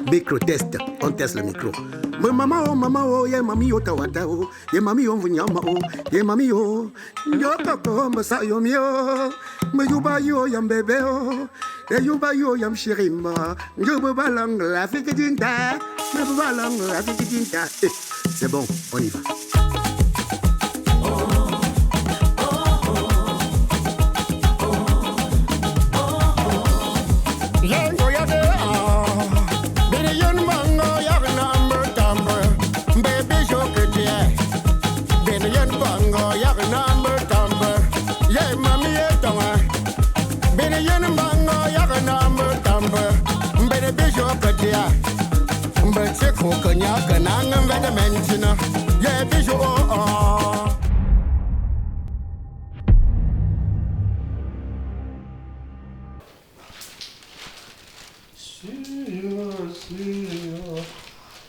Micro test, on teste le micro. Maman oh, yeah mami oh tawata oh, yeah mami oh vunyama oh, yeah mami oh, yo koko mbasa yo mio, me yuba yo yam bébé oh, yuba yo yam shirima, yo balang la fike dinta, me balang la fike dinta. C'est bon, on y va.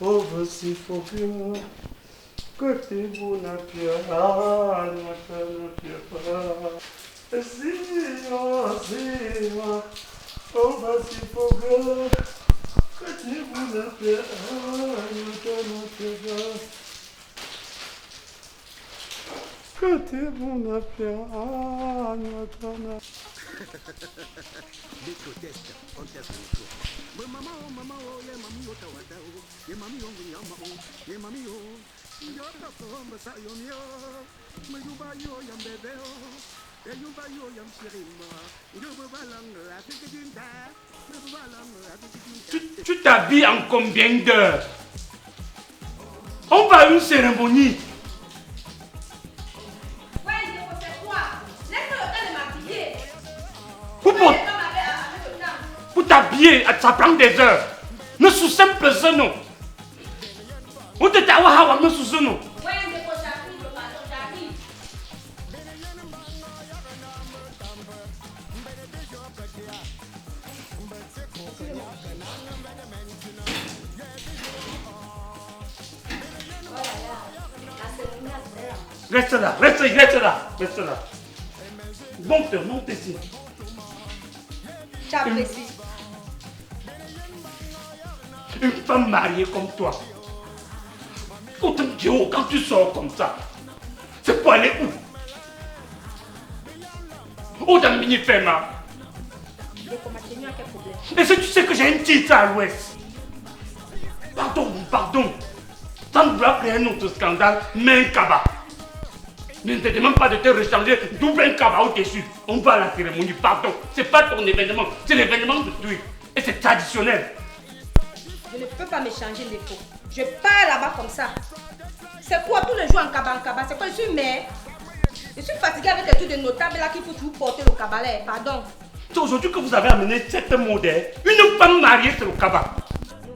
Oh, voici faut bien que tu vous n'appuyez pas, n'appuyez pas. Oh, voici faut bien que tu vous n'appuyez pas, n'appuyez pas. Que tu vous n'appuyez pas, n'appuyez pas. Micro test, on teste le micro. Maman oh, yeah mami oh tawata oh, yeah mami oh vunyama oh, yeah mami oh, yo koko mbasa yo mio, me yuba yo yam bébé oh, yuba yo yam shirima, yo balang la fike dinta, me balang la fike dinta. Tu t'habilles en combien d'heures? On va à une cérémonie. Ouais, c'est quoi? Laisse-moi le temps de m'habiller. Pour t'habiller, ça prend des heures. Ne sous-sème personne, non. On te tawa hawa, ne sous-sème, non. Ouais, j'arrive, pardon, j'arrive. Reste là, reste là. Monte ici. J'apprécie. Une femme mariée comme toi. Autant Dieu, quand tu sors comme ça, c'est pour aller où? Où dans le mini-ferma? Et si tu sais que j'ai un titre à l'ouest? Pardon. Sans vouloir créer un autre scandale, mais un cabas. Ne te demande pas de te rechanger, double un cabas au-dessus. On va à la cérémonie, pardon. C'est pas ton événement, c'est l'événement de Tui. Et c'est traditionnel. Je ne peux pas me changer les peaux. Je pars là-bas comme ça. C'est quoi tous les jours en cabas? C'est quoi? Je suis mère. Je suis fatiguée avec les trucs de notables là qu'il faut toujours porter le cabaret. Pardon. C'est aujourd'hui que vous avez amené cette mode. Une femme mariée, c'est le cabas.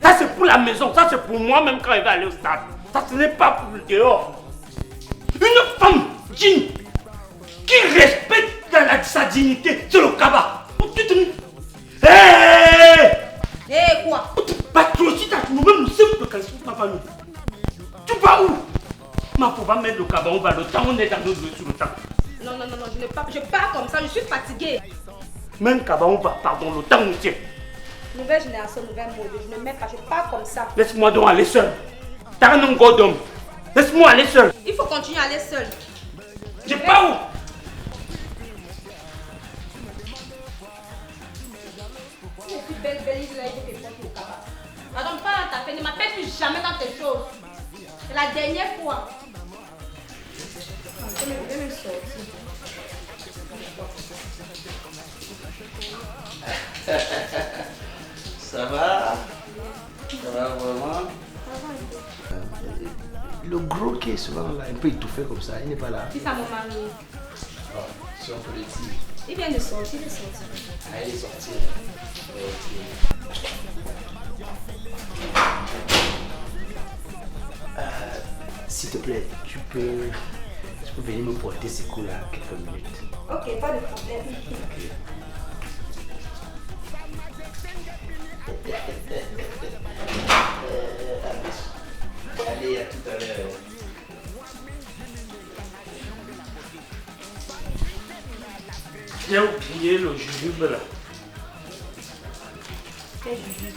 Ça c'est pour la maison, ça c'est pour moi-même quand elle va aller au stade. Ça ce n'est pas pour le dehors. Une femme digne, qui respecte sa dignité, c'est le cabas. Tu te dis, hé quoi? Patrocine à nous-mêmes, nous sommes le calcium, papa nous. Tu vas où? Ma faut pas mettre le cabas, on va le temps, on est dans nos jeux sur le temps. Non, je pars comme ça, je suis fatiguée. Même cabas, on va, pardon, le temps nous tient. Nouvelle génération, nouvelle mode, je ne mets pas, je pars comme ça. Laisse-moi donc aller seul. T'as un nom d'homme. Laisse-moi aller seul. Il faut continuer à aller seul. Je pars où? Si je suis belle, il là, il faut que je au cabas. Pardon, pas ta peine, ne m'appelle plus jamais dans tes choses. C'est la dernière fois. Je vais me sortir. Ça va? Ça va vraiment? Le gros qui est souvent là, un peu étouffé comme ça, il n'est pas là. C'est ça mon mari. Oh, si on peut le dire. Il vient de sortir, il est sorti. Ah, il est sorti. S'il te plaît, tu peux venir me porter ces coups-là quelques minutes. Ok, pas de problème. Okay. Allez, à tout à l'heure. J'ai oublié le jujube là. Fais Juju.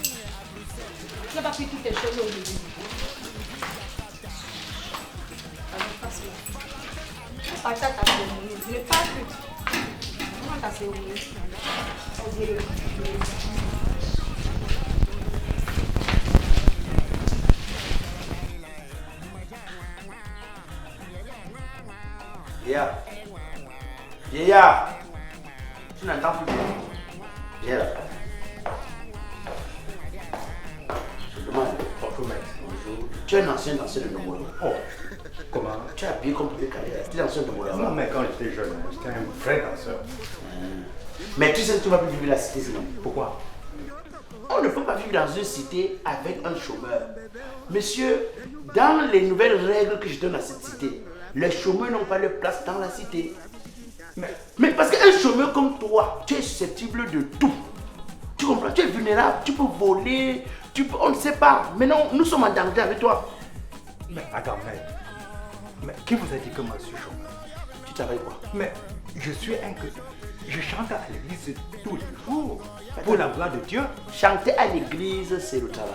Tu n'as pas pris tous tes cheveux au début. Alors, passe-moi. Je passe à ta cérémonie. Je n'ai pas plus. Comment ta cérémonie? On dirait. Vieillard. Vieillard. Tu n'entends plus bien. Viens là. Je demande. Bonjour. Tu es un ancien danseur de Nomolo. Oh, comment? Tu es habillé comme tous les carrières. Tu es ancien de Nomolo. Non, mais quand j'étais jeune, j'étais un vrai danseur. Mais tu sais que tu ne vas plus vivre la cité sinon. Pourquoi? On ne peut pas vivre dans une cité avec un chômeur. Monsieur, dans les nouvelles règles que je donne à cette cité, les chômeurs n'ont pas leur place dans la cité. Mais parce qu'un chômeur comme toi, tu es susceptible de tout. Tu comprends? Tu es vulnérable, tu peux voler, on ne sait pas. Maintenant, nous sommes en danger avec toi. Mais attends, mais qui vous a dit que moi je suis chômeur? Tu travailles quoi? Mais je suis un que... Je chante à l'église tous les jours pour la gloire de Dieu. Chanter à l'église, c'est le travail.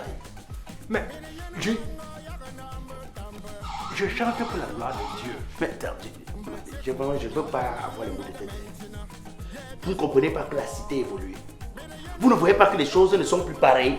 Mais je chante pour la gloire de Dieu. Mais je ne peux pas avoir les mots de tête. Vous ne comprenez pas que la cité évolue. Vous ne voyez pas que les choses ne sont plus pareilles.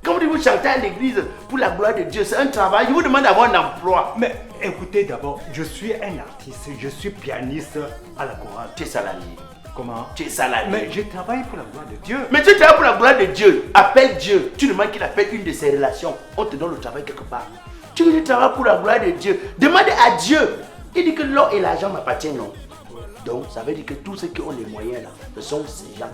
Quand vous chantez à l'église pour la gloire de Dieu, c'est un travail. Je vous demande d'avoir un emploi. Mais écoutez d'abord, je suis un artiste, je suis pianiste à la chorale. Tu es salarié. Comment? Tu es salarié. Mais je travaille pour la gloire de Dieu. Mais tu travailles pour la gloire de Dieu. Appelle Dieu. Tu demandes qu'il appelle une de ses relations. On te donne le travail quelque part. Tu travailles pour la gloire de Dieu. Demande à Dieu. Il dit que l'or et l'argent m'appartiennent, non? Donc, ça veut dire que tous ceux qui ont les moyens, là, ce sont ces gens.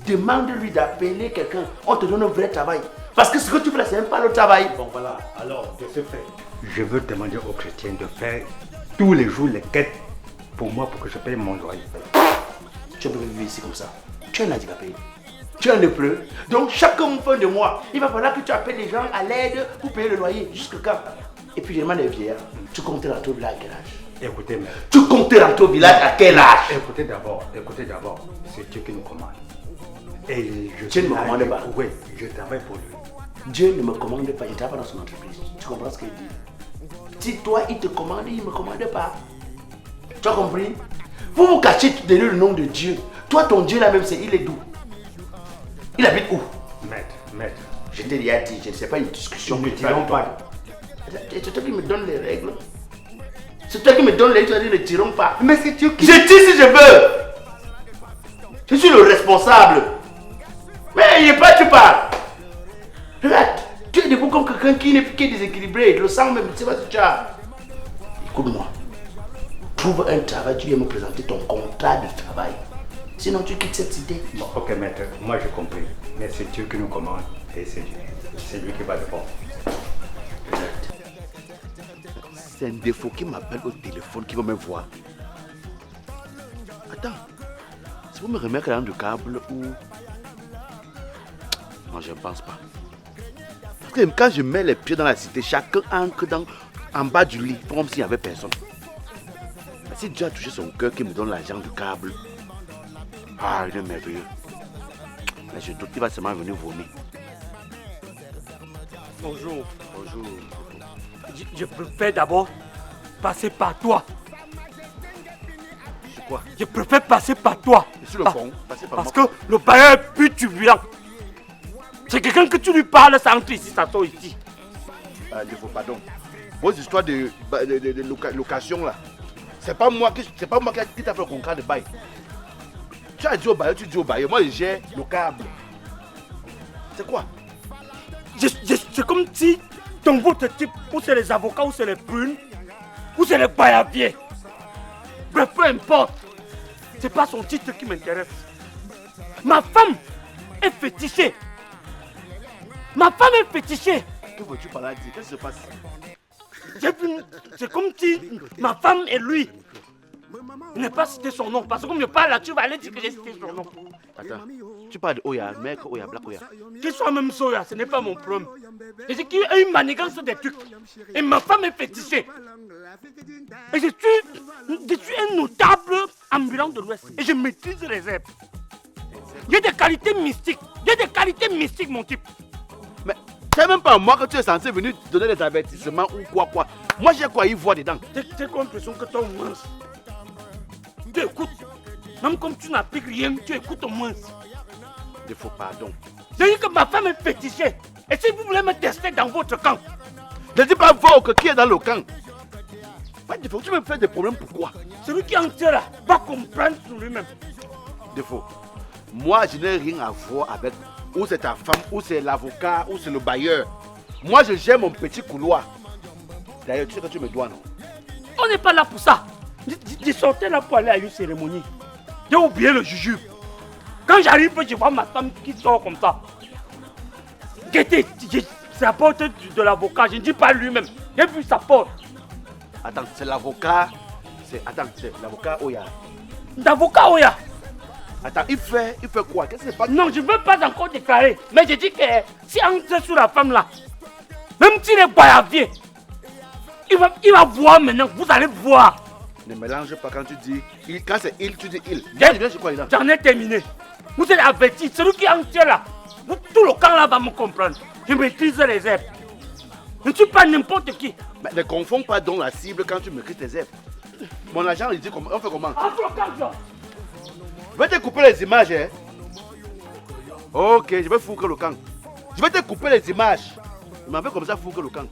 Demande-lui d'appeler quelqu'un. On te donne un vrai travail. Parce que ce que tu fais, c'est même pas le travail. Bon, voilà. Alors, de ce fait, je veux demander aux chrétiens de faire tous les jours les quêtes pour moi pour que je paye mon loyer. Tu peux vivre ici comme ça. Tu es un handicapé. Tu es un lépreux. Donc, chaque fin de mois, il va falloir que tu appelles les gens à l'aide pour payer le loyer. Jusque quand? Et puis, je demande aux vieillards. Tu comptes rentrer au village à quel âge? Écoutez, mais... Tu comptes rentrer au village à quel âge? Écoutez d'abord, c'est Dieu qui nous commande. Et je Dieu ne me commande pas. Oui, je travaille pour lui. Dieu ne me commande pas, je travaille dans son entreprise. Tu comprends ce qu'il dit? Si toi, il te commande, il ne me commande pas. Tu as compris? Vous vous cachez derrière le nom de Dieu. Toi, ton Dieu là même, il est d'où? Il habite où? Maître. Je t'ai déjà dit, je ne sais pas une discussion. Nous ne tirons pas. C'est toi qui me donne les règles. C'est toi qui me donne les règles, tu dis ne tirons pas. Mais c'est Dieu qui... Je tire si je veux. Je suis le responsable. Mais il n'est pas, tu parles. Regarde, tu es debout comme quelqu'un qui est déséquilibré. Le sang même, tu sais pas si tu as. Écoute-moi. Trouve un travail, tu viens me présenter ton contrat de travail. Sinon, tu quittes cette cité. Bon, ok, maître, moi j'ai compris. Mais c'est Dieu qui nous commande et c'est lui qui va répondre. C'est un défaut qui m'appelle au téléphone, qui va me voir. Attends, c'est pour me remettre dans du câble ou... Non, je ne pense pas. Parce que quand je mets les pieds dans la cité, chacun entre en bas du lit, comme s'il n'y avait personne. Mais si Dieu a touché son cœur qui me donne l'argent du câble, ah, il est merveilleux. Mais je doute qu'il va seulement venir vomir. Bonjour. Bonjour. Je préfère d'abord passer par toi. C'est quoi? Je préfère passer par toi. Sur le fond, passer par Parce moi. que le bailleur est plus turbulent. C'est quelqu'un que tu lui parles, ça entre ici, ça sort ici. Pardon. Vos histoires de location là, c'est pas moi qui t'a fait le contrat de bail. Tu as dit au bailleur, tu dis au bailleur. Moi, j'ai le câble. C'est quoi? C'est comme si ton votre type, ou c'est les avocats, ou c'est les prunes, ou c'est les baillardiers. Bref, peu importe. C'est pas son titre qui m'intéresse. Ma femme est fétichée. Ma femme est fétichée. Que veux-tu par là dire? Qu'est-ce qui se passe? C'est comme si ma femme et lui. Il n'est pas cité son nom. Parce que comme je parle là, tu vas aller dire que j'ai cité son nom. Attends, tu parles de Oya, mec, Oya, Black Oya. Qu'il soit même Soya, ce n'est pas mon problème. Et c'est qu'il y a une manigance des trucs. Et ma femme est fétichée. Et je suis un notable ambulant de l'Ouest. Et je maîtrise les herbes. Il y a des qualités mystiques. Il y a des qualités mystiques, mon type. Mais c'est même pas moi que tu es censé venir donner des avertissements ou quoi. Moi, j'ai quoi y voir dedans. J'ai l'impression que toi, au moins, tu écoutes. Même comme tu n'appliques rien, tu écoutes au moins. Il faut pardon. Je dis que ma femme est fétichée. Et si vous voulez me tester dans votre camp, ne dis pas voir qui est dans le camp. Défaut, tu me fais des problèmes, pourquoi? Celui qui est entier là va comprendre sur lui-même. Défaut, moi je n'ai rien à voir avec ou c'est ta femme, ou c'est l'avocat, ou c'est le bailleur. Moi je gère mon petit couloir. D'ailleurs, tu sais que tu me dois, non? On n'est pas là pour ça. Je sortais là pour aller à une cérémonie. J'ai oublié le jujube. Quand j'arrive, je vois ma femme qui sort comme ça. C'est la porte de l'avocat, je ne dis pas lui-même. J'ai vu sa porte. Attends, c'est l'avocat. Attends, c'est l'avocat Oya. L'avocat Oya. Attends, il fait quoi? Qu'est-ce que c'est pas? Non, je ne veux pas encore déclarer. Mais je dis que si on est sur la femme là, même s'il est bayavier, il va voir maintenant, vous allez voir. Ne mélange pas quand tu dis il. Quand c'est il, tu dis il. J'en ai terminé. Vous êtes averti, celui qui est entier là, tout le camp là va me comprendre. Je maîtrise les herbes. Je ne suis pas n'importe qui. Mais ne confonds pas donc la cible quand tu maîtrises tes herbes. Mon agent, il dit comment? On fait comment? Je vais te couper les images, hein? Ok, je vais foutre le camp. Je vais te couper les images. Il m'a fait comme ça foutre le camp.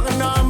Yeah,